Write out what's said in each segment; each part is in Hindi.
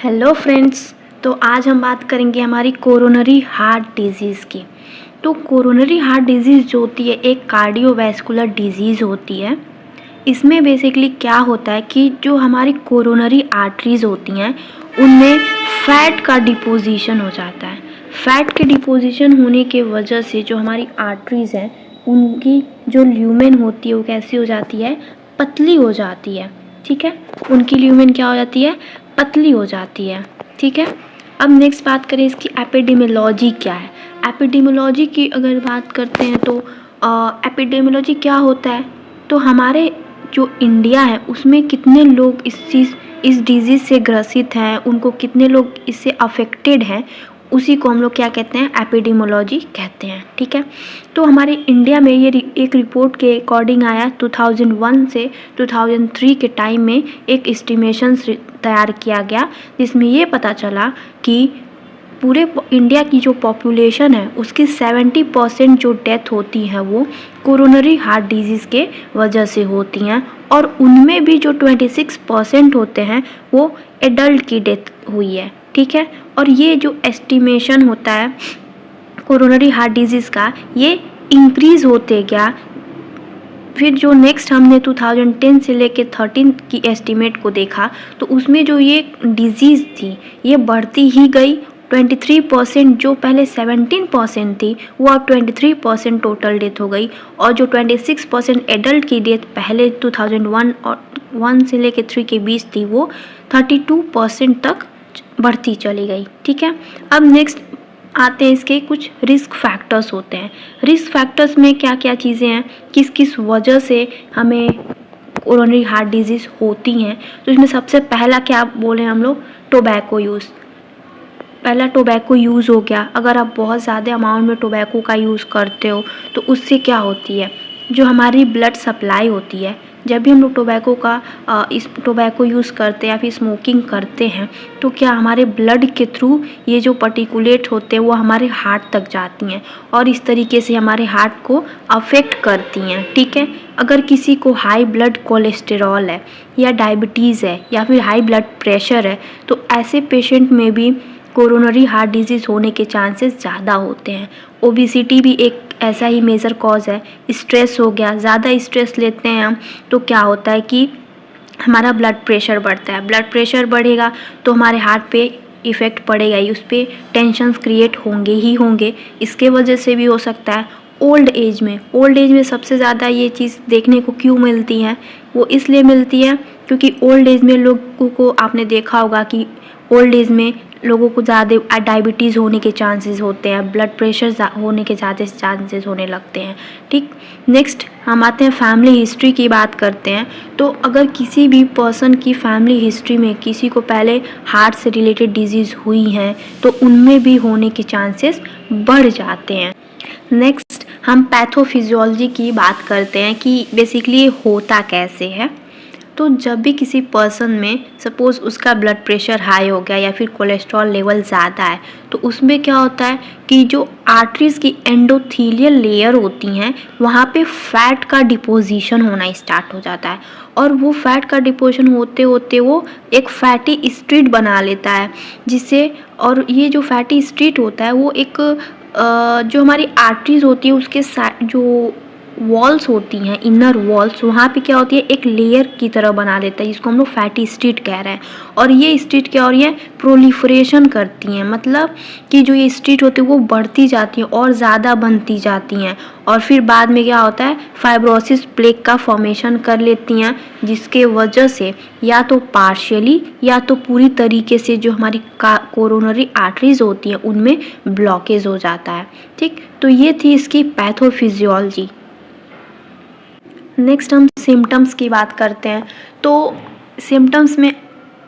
Hello friends. तो आज हम बात करेंगे हमारी कोरोनरी हार्ट डिजीज़ की। तो कोरोनरी हार्ट डिजीज़ जो होती है एक कार्डियोवैस्कुलर डिजीज़ होती है। इसमें बेसिकली क्या होता है कि जो हमारी कोरोनरी आर्टरीज़ होती हैं उनमें फैट का डिपोजिशन हो जाता है। फैट के डिपोजिशन होने के वजह से जो हमारी आर्टरीज़ हैं उनकी जो ल्यूमेन होती है वो कैसी हो जाती है, पतली हो जाती है। ठीक है, उनकी ल्यूमेन क्या हो जाती है, पतली हो जाती है। ठीक है, अब नेक्स्ट बात करें इसकी एपिडेमियोलॉजी क्या है। एपिडेमियोलॉजी की अगर बात करते हैं तो एपिडेमियोलॉजी क्या होता है, तो हमारे जो इंडिया है उसमें कितने लोग इस डिजीज़ से ग्रसित हैं, उनको कितने लोग इससे अफेक्टेड हैं, उसी को हम लोग क्या कहते हैं, एपिडेमियोलॉजी कहते हैं। ठीक है, तो हमारे इंडिया में ये एक रिपोर्ट के अकॉर्डिंग आया 2001 से 2003 के टाइम में एक एस्टिमेशन तैयार किया गया जिसमें ये पता चला कि पूरे इंडिया की जो पॉपुलेशन है उसकी 70% जो डेथ होती है वो कोरोनरी हार्ट डिजीज़ के वजह से होती हैं, और उनमें भी जो 26% होते हैं वो एडल्ट की डेथ हुई है। ठीक है, और ये जो एस्टिमेशन होता है कोरोनरी हार्ट डिजीज़ का ये इंक्रीज़ होते गया। फिर जो नेक्स्ट हमने 2010 से लेके 13 की एस्टीमेट को देखा तो उसमें जो ये डिजीज़ थी ये बढ़ती ही गई। 23% जो पहले 17% थी वो अब 23% टोटल डेथ हो गई, और जो 26% एडल्ट की डेथ पहले 2001 और 1 से लेके 3 के बीच थी वो 32% तक बढ़ती चली गई। ठीक है, अब नेक्स्ट आते हैं इसके कुछ रिस्क फैक्टर्स होते हैं। रिस्क फैक्टर्स में क्या क्या चीज़ें हैं, किस किस वजह से हमें कोरोनरी हार्ट डिजीज़ होती हैं। तो इसमें सबसे पहला क्या बोले हम लोग, टोबैको यूज़। पहला टोबैको यूज़ हो गया। अगर आप बहुत ज़्यादा अमाउंट में टोबैको का यूज़ करते हो तो उससे क्या होती है, जो हमारी ब्लड सप्लाई होती है, जब भी हम लोग टोबैको यूज़ करते हैं या फिर स्मोकिंग करते हैं तो क्या हमारे ब्लड के थ्रू ये जो पर्टिकुलेट होते हैं वो हमारे हार्ट तक जाती हैं और इस तरीके से हमारे हार्ट को अफेक्ट करती हैं। ठीक है, अगर किसी को हाई ब्लड कोलेस्टेरॉल है या डायबिटीज़ है या फिर हाई ब्लड प्रेशर है तो ऐसे पेशेंट में भी कोरोनरी हार्ट डिजीज़ होने के चांसेस ज़्यादा होते हैं। ओबेसिटी भी एक ऐसा ही मेजर कॉज है। स्ट्रेस हो गया, ज़्यादा स्ट्रेस लेते हैं हम तो क्या होता है कि हमारा ब्लड प्रेशर बढ़ता है। ब्लड प्रेशर बढ़ेगा तो हमारे हार्ट पे इफ़ेक्ट पड़ेगा ही, उस पर टेंशन्स क्रिएट होंगे ही होंगे। इसके वजह से भी हो सकता है। ओल्ड एज में सबसे ज़्यादा ये चीज़ देखने को क्यों मिलती है, वो इसलिए मिलती है क्योंकि ओल्ड एज में लोगों को आपने देखा होगा कि ओल्ड एज में लोगों को ज़्यादा डायबिटीज़ होने के चांसेस होते हैं, ब्लड प्रेशर होने के ज़्यादा चांसेस होने लगते हैं। ठीक, नेक्स्ट हम आते हैं फैमिली हिस्ट्री की बात करते हैं। तो अगर किसी भी पर्सन की फैमिली हिस्ट्री में किसी को पहले हार्ट से रिलेटेड डिजीज़ हुई हैं तो उनमें भी होने के चांसेस बढ़ जाते हैं। नेक्स्ट हम पैथोफिजियोलॉजी की बात करते हैं कि बेसिकली होता कैसे है। तो जब भी किसी पर्सन में सपोज़ उसका ब्लड प्रेशर हाई हो गया या फिर कोलेस्ट्रॉल लेवल ज़्यादा है तो उसमें क्या होता है कि जो आर्टरीज़ की एंडोथीलियल लेयर होती हैं वहाँ पे फैट का डिपोजिशन होना स्टार्ट हो जाता है, और वो फैट का डिपोजिशन होते होते वो एक फैटी स्ट्रीट बना लेता है जिससे, और ये जो फैटी स्ट्रीट होता है वो एक जो हमारी आर्टरीज़ होती है उसके जो वॉल्स होती हैं, इनर वॉल्स, वहाँ पे क्या होती है एक लेयर की तरह बना देता है जिसको हम लोग फैटी स्ट्रीट कह रहे हैं। और ये स्ट्रीट क्या हो रही है, प्रोलिफरेशन करती हैं, मतलब कि जो ये स्ट्रीट होती है वो बढ़ती जाती हैं और ज़्यादा बनती जाती हैं, और फिर बाद में क्या होता है फाइब्रोसिस प्लेक का फॉर्मेशन कर लेती हैं जिसके वजह से या तो पार्शियली या तो पूरी तरीके से जो हमारी कोरोनरी आर्टरीज होती हैं उनमें ब्लॉकेज हो जाता है। ठीक, तो ये थी इसकी पैथोफिजियोलॉजी। नेक्स्ट हम सिम्टम्स की बात करते हैं। तो सिम्टम्स में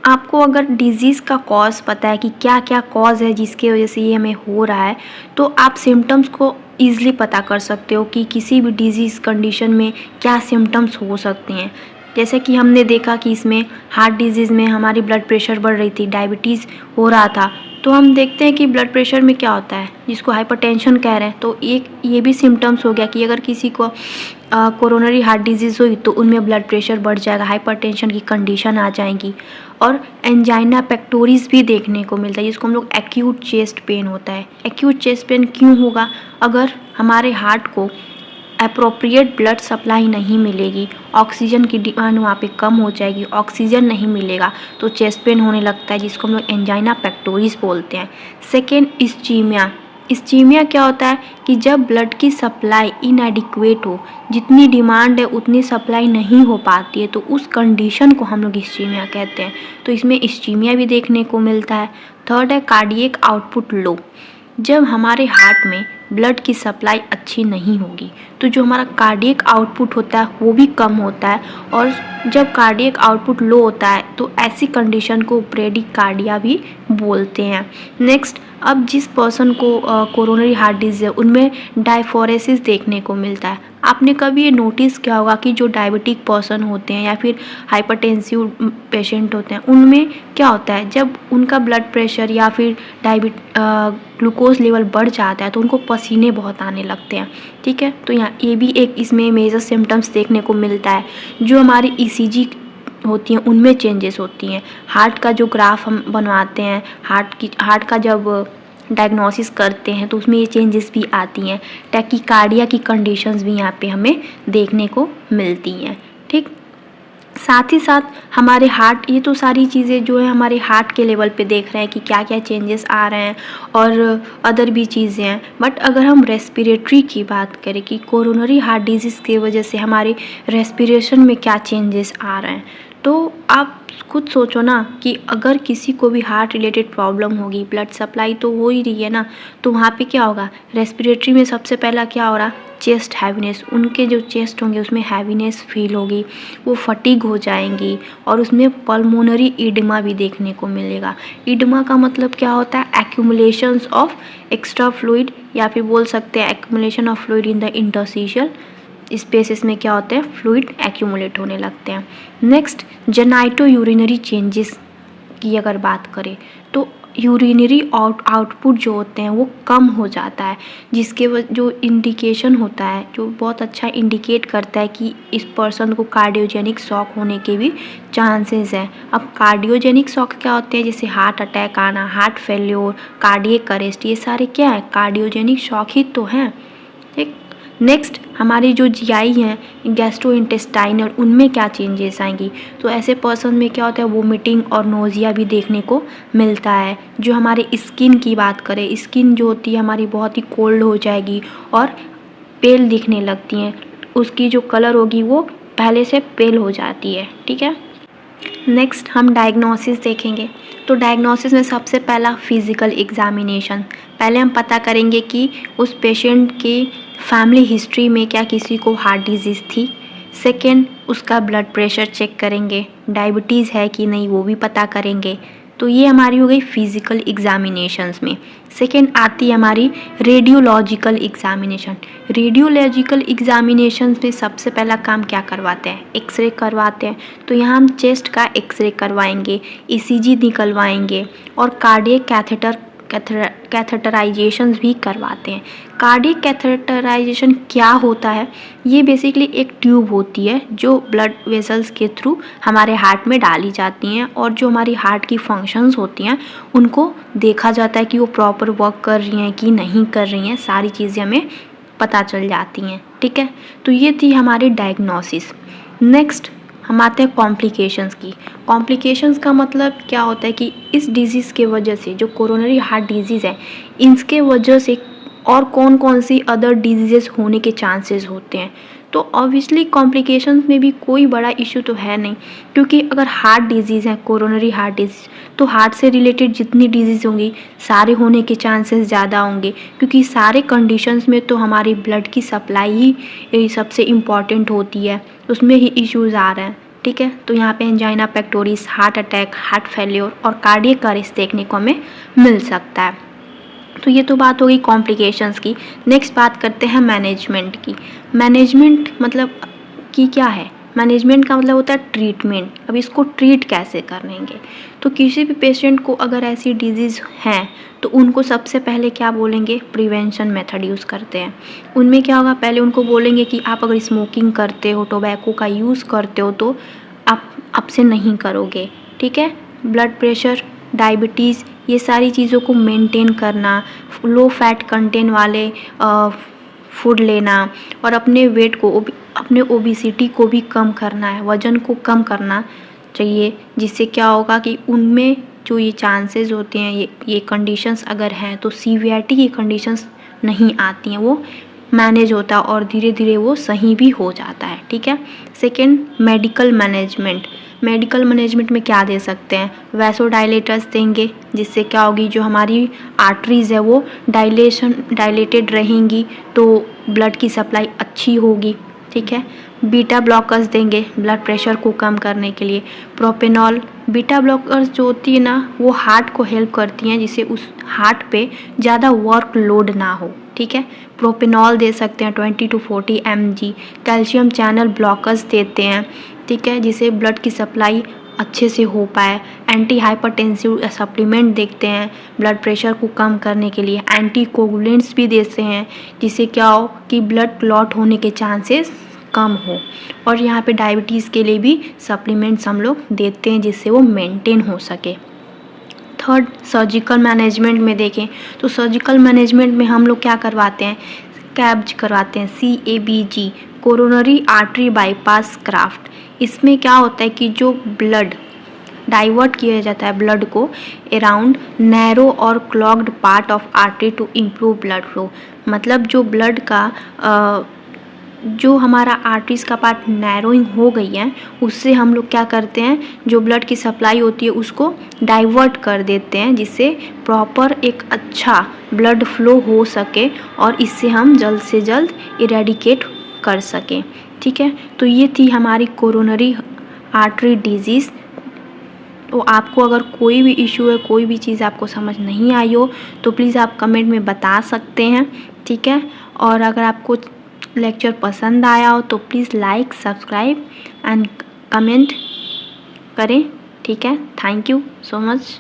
आपको अगर डिज़ीज़ का कॉज पता है कि क्या क्या कॉज है जिसके वजह से ये हमें हो रहा है तो आप सिम्टम्स को ईज़िली पता कर सकते हो कि किसी भी डिज़ीज़ कंडीशन में क्या सिम्टम्स हो सकते हैं। जैसे कि हमने देखा कि इसमें हार्ट डिजीज़ में हमारी ब्लड प्रेशर बढ़ रही थी, डायबिटीज़ हो रहा था, तो हम देखते हैं कि ब्लड प्रेशर में क्या होता है, जिसको हाइपरटेंशन कह रहे हैं। तो एक ये भी सिम्टम्स हो गया कि अगर किसी को कोरोनरी हार्ट डिजीज़ हुई तो उनमें ब्लड प्रेशर बढ़ जाएगा, हाइपरटेंशन की कंडीशन आ जाएगी। और एंजाइना पेक्टोरिस भी देखने को मिलता है, जिसको हम लोग एक्यूट चेस्ट पेन होता है। एक्यूट चेस्ट पेन क्यों होगा? अगर हमारे हार्ट को अप्रोप्रिएट ब्लड सप्लाई नहीं मिलेगी, ऑक्सीजन की डिमांड वहाँ पे कम हो जाएगी, ऑक्सीजन नहीं मिलेगा तो चेस्ट पेन होने लगता है, जिसको हम लोग एंजाइना पेक्टोरिस बोलते हैं। Second, ischaemia. इस्चीमिया क्या होता है कि जब ब्लड की सप्लाई इनएडिक्वेट हो, जितनी डिमांड है उतनी सप्लाई नहीं हो पाती है, तो उस कंडीशन को हम लोग इस्चीमिया कहते हैं। तो इसमें इस्चीमिया भी देखने को मिलता है। थर्ड है कार्डियक आउटपुट लो। जब हमारे हार्ट में ब्लड की सप्लाई अच्छी नहीं होगी तो जो हमारा कार्डियक आउटपुट होता है वो भी कम होता है, और जब कार्डियक आउटपुट लो होता है तो ऐसी कंडीशन को ब्रेडिकार्डिया भी बोलते हैं। नेक्स्ट, अब जिस पर्सन को कोरोनरी हार्ट डिजीज है उनमें डायफोरेसिस देखने को मिलता है। आपने कभी ये नोटिस किया होगा कि जो डायबिटिक पर्सन होते हैं या फिर हाइपरटेंसिव पेशेंट होते हैं, उनमें क्या होता है, जब उनका ब्लड प्रेशर या फिर ग्लूकोज लेवल बढ़ जाता है तो उनको पसीने बहुत आने लगते हैं। ठीक है, तो यहाँ ये भी एक इसमें मेजर सिम्टम्स देखने को मिलता है। जो हमारी ईसीजी होती हैं उनमें चेंजेस होती हैं। हार्ट का जो ग्राफ हम बनवाते हैं, हार्ट का जब डायग्नोसिस करते हैं तो उसमें ये चेंजेस भी आती हैं। टैकीकार्डिया की कंडीशंस भी यहाँ पे हमें देखने को मिलती हैं। ठीक, साथ ही साथ हमारे हार्ट, ये तो सारी चीज़ें जो है हमारे हार्ट के लेवल पे देख रहे हैं कि क्या क्या चेंजेस आ रहे हैं और अदर भी चीज़ें हैं। बट अगर हम रेस्पिरेटरी की बात करें कि कोरोनरी हार्ट डिजीज़ की वजह से हमारे रेस्पिरेशन में क्या चेंजेस आ रहे हैं, तो आप खुद सोचो ना कि अगर किसी को भी हार्ट रिलेटेड प्रॉब्लम होगी, ब्लड सप्लाई तो हो ही रही है ना, तो वहाँ पे क्या होगा, रेस्पिरेटरी में सबसे पहला क्या हो रहा, चेस्ट हैवीनेस। उनके जो चेस्ट होंगे उसमें हैवीनेस फील होगी, वो फटीग हो जाएंगी और उसमें पल्मोनरी इडिमा भी देखने को मिलेगा। इडिमा का मतलब क्या होता है, एक्यूमुलेशंस ऑफ एक्स्ट्रा फ्लूइड, या फिर बोल सकते हैं accumulation of fluid in the interstitial spaces में क्या होते हैं, फ्लूइड एक्यूमुलेट होने लगते हैं। नेक्स्ट, जेनाइटो यूरिनरी चेंजेस की अगर बात करें तो यूरिनरी आउटपुट जो होते हैं वो कम हो जाता है, जिसके जो इंडिकेशन होता है, जो बहुत अच्छा इंडिकेट करता है कि इस पर्सन को कार्डियोजेनिक शॉक होने के भी चांसेस हैं। अब कार्डियोजेनिक शॉक क्या होते हैं, जैसे हार्ट अटैक आना, हार्ट फेल्योर, कार्डियक अरेस्ट, ये सारे क्या है, कार्डियोजेनिक शॉक ही तो हैं। ठीक, नेक्स्ट, हमारी जो जीआई हैं गैस्ट्रोइंटेस्टाइनल, उनमें क्या चेंजेस आएंगी, तो ऐसे पर्सन में क्या होता है, वोमिटिंग और नोजिया भी देखने को मिलता है। जो हमारे स्किन की बात करें, स्किन जो होती है हमारी बहुत ही कोल्ड हो जाएगी और पेल दिखने लगती हैं, उसकी जो कलर होगी वो पहले से पेल हो जाती है। ठीक है, नेक्स्ट हम डायग्नोसिस देखेंगे। तो डायग्नोसिस में सबसे पहला फिज़िकल एग्जामिनेशन, पहले हम पता करेंगे कि उस पेशेंट की फैमिली हिस्ट्री में क्या किसी को हार्ट डिजीज़ थी। सेकेंड, उसका ब्लड प्रेशर चेक करेंगे, डायबिटीज़ है कि नहीं वो भी पता करेंगे। तो ये हमारी हो गई फिज़िकल एग्जामिनेशंस में। सेकेंड आती है हमारी रेडियोलॉजिकल एग्जामिनेशन। रेडियोलॉजिकल एग्जामिनेशंस में सबसे पहला काम क्या करवाते हैं, एक्सरे करवाते हैं। तो यहाँ हम चेस्ट का एक्सरे करवाएंगे, ईसीजी निकलवाएंगे और कार्डियक कैथेटराइजेशन भी करवाते हैं। कार्डियक कैथेटराइजेशन क्या होता है, ये बेसिकली एक ट्यूब होती है जो ब्लड वेसल्स के थ्रू हमारे हार्ट में डाली जाती हैं और जो हमारी हार्ट की फंक्शंस होती हैं उनको देखा जाता है कि वो प्रॉपर वर्क कर रही हैं कि नहीं कर रही हैं, सारी चीज़ें हमें पता चल जाती हैं। ठीक है, तो ये थी हमारी डायग्नोसिस। नेक्स्ट हम आते हैं कॉम्प्लिकेशंस की। कॉम्प्लिकेशंस का मतलब क्या होता है कि इस डिजीज़ के वजह से, जो कोरोनरी हार्ट डिजीज़ है, इसके वजह से और कौन कौन सी अदर डिजीज़ेस होने के चांसेस होते हैं। तो ऑब्वियसली कॉम्प्लिकेशंस में भी कोई बड़ा इशू तो है नहीं, क्योंकि अगर हार्ट डिजीज़ है, कोरोनरी हार्ट डिजीज़, तो हार्ट से रिलेटेड जितनी डिजीज़ होंगी सारे होने के चांसेस ज़्यादा होंगे, क्योंकि सारे कंडीशंस में तो हमारी ब्लड की सप्लाई ही सबसे इम्पॉर्टेंट होती है, उसमें ही इश्यूज़ आ रहे हैं। ठीक है, तो यहाँ पे angina pectoris, heart attack, heart failure और कार्डियक अरेस्ट देखने को हमें मिल सकता है। तो ये तो बात हो गई कॉम्प्लिकेशंस की। नेक्स्ट बात करते हैं मैनेजमेंट की। मैनेजमेंट मतलब कि क्या है, मैनेजमेंट का मतलब होता है ट्रीटमेंट। अब इसको ट्रीट कैसे करेंगे, तो किसी भी पेशेंट को अगर ऐसी डिजीज़ हैं तो उनको सबसे पहले क्या बोलेंगे, प्रिवेंशन मेथड यूज़ करते हैं। उनमें क्या होगा, पहले उनको बोलेंगे कि आप अगर स्मोकिंग करते हो, टोबैको का यूज़ करते हो तो आप अब से नहीं करोगे, ठीक है। ब्लड प्रेशर, डायबिटीज़, ये सारी चीज़ों को मेंटेन करना, लो फैट कंटेंट वाले फूड लेना और अपने वेट को, अपने ओबिसिटी को भी कम करना है, वज़न को कम करना चाहिए, जिससे क्या होगा कि उनमें जो ये चांसेस होते हैं, ये कंडीशंस अगर हैं तो सीवियरिटी की कंडीशंस नहीं आती हैं, वो मैनेज होता है और धीरे धीरे वो सही भी हो जाता है, ठीक है। Second, medical management. Medical management में क्या दे सकते हैं, वैसोडाइलेटर्स देंगे, जिससे क्या होगी, जो हमारी आर्टरीज़ है वो डायलेटेड रहेंगी तो ब्लड की सप्लाई अच्छी होगी, ठीक है। बीटा ब्लॉकर्स देंगे ब्लड प्रेशर को कम करने के लिए। प्रोपेनॉल, बीटा ब्लॉकर्स जो होती है ना, वो हार्ट को हेल्प करती हैं, जिससे उस हार्ट पे ज़्यादा वर्क लोड ना हो, ठीक है। प्रोपेनॉल दे सकते हैं 20 to 40 mg। Calcium channel blockers देते हैं, ठीक है, जिससे ब्लड की सप्लाई अच्छे से हो पाए। एंटी हाइपरटेंसिव सप्लीमेंट देखते हैं ब्लड प्रेशर को कम करने के लिए। एंटी कोगुलेंट्स भी देते हैं, जिससे क्या हो कि ब्लड क्लॉट होने के चांसेस कम हो। और यहाँ पे डायबिटीज़ के लिए भी सप्लीमेंट्स हम लोग देते हैं, जिससे वो मेंटेन हो सके। थर्ड, सर्जिकल मैनेजमेंट में देखें तो सर्जिकल मैनेजमेंट में हम लोग क्या करवाते हैं, कैब्ज करवाते हैं, CABG, coronary artery bypass graft. इसमें क्या होता है कि जो ब्लड डाइवर्ट किया जाता है ब्लड को अराउंड नैरो और clogged part of artery to improve blood flow. मतलब जो ब्लड का जो हमारा आर्टरीज़ का पार्ट नैरोइंग हो गई है, उससे हम लोग क्या करते हैं, जो ब्लड की सप्लाई होती है उसको डाइवर्ट कर देते हैं, जिससे प्रॉपर एक अच्छा ब्लड फ्लो हो सके और इससे हम जल्द से जल्द इरेडिकेट कर सकें, ठीक है। तो ये थी हमारी कोरोनरी आर्टरी डिजीज़। तो आपको अगर कोई भी इशू है, कोई भी चीज़ आपको समझ नहीं आई हो तो प्लीज़ आप कमेंट में बता सकते हैं, ठीक है। और अगर आपको लेक्चर पसंद आया हो तो please like, subscribe and comment करें, ठीक है। Thank you so much.